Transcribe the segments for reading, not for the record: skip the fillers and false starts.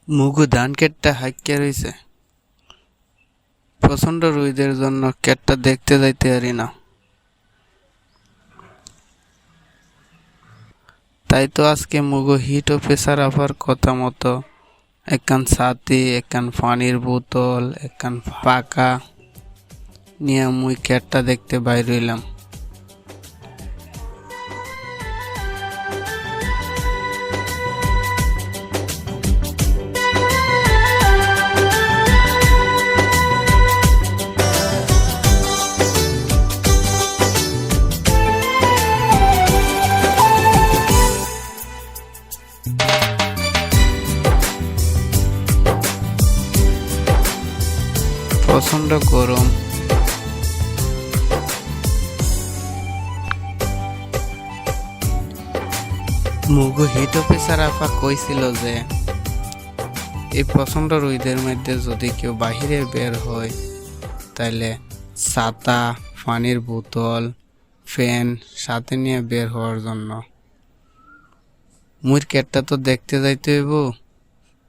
মুগু ধান ক্ষেতটা হাইক্যা রইছে। প্রচণ্ড রোদের জন্য ক্ষেতটা দেখতে যাইতে পারি না। তাই তো আজকে মুগু হিট অফিসার আফার কথা মতো একখান ছাতি, একখান পানির বোতল, একখান পাকা নিয়ে মুই ক্ষেতটা দেখতে বাইর হইলাম। প্রচণ্ড গরম। মুগু হিট অফিসার আফা কইছিল যে এই প্রচণ্ড রোদের মধ্যে যদি কেউ বাহিরে বের হয় তাহলে ছাতা, পানির বোতল, ফ্যান সাথে নিয়ে বের হওয়ার জন্য। মুইর ক্ষেতটা তো দেখতে যাইতে হইব,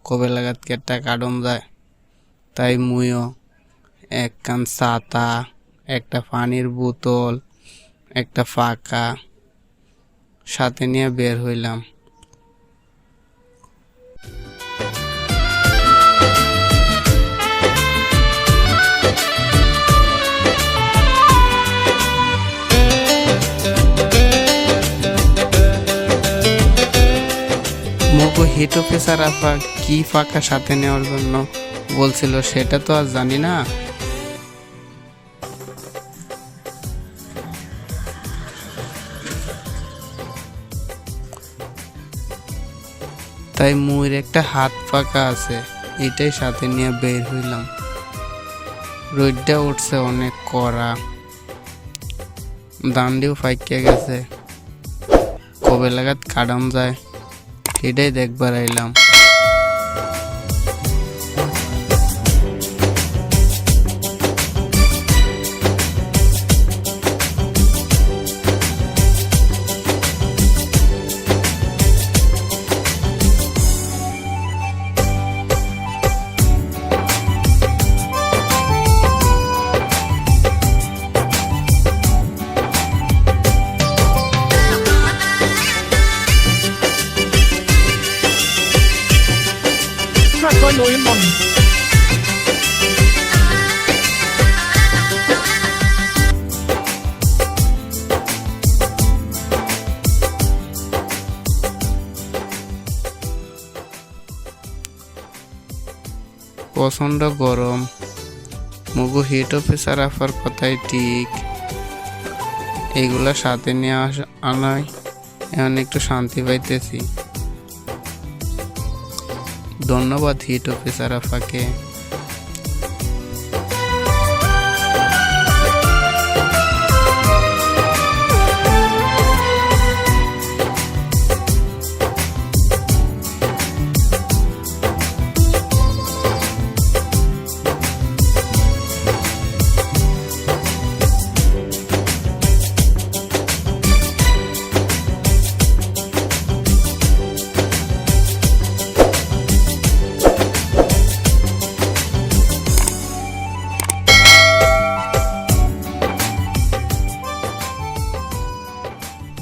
কবে লাগাত ক্ষেতটা কাটন যায়। তাই মুইও একখান ছাতা, একটা পানির বোতল, একটা ফাঁকা সাথে নিয়ে বের হইলাম। মুগু হিট অফিসার আফা কি ফাঁকা সাথে নেওয়ার জন্য বলছিল সেটা তো আর জানি না। তাই মুইর একটা হাত পাকা আছে, এটাই সাথে নিয়ে বের হইলাম। রোদটা উঠছে অনেক কড়া, দান্ডিও ফাইকে গেছে, কবে লাগাত কাটান যায় এটাই দেখবার আইলাম। প্রচণ্ড গরম। মুগু হিট অফিসার আফার কথাই ঠিক, এইগুলা সাথে নিয়ে আনায় এখন একটু শান্তি পাইতেছি। ধন্যবাদ হিট অফিসার আফাকে।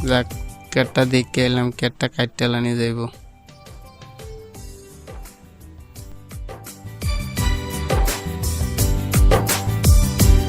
যাক, কেটটা দেখে এলাম, কেটটা কাটতে নিয়ে যাইব।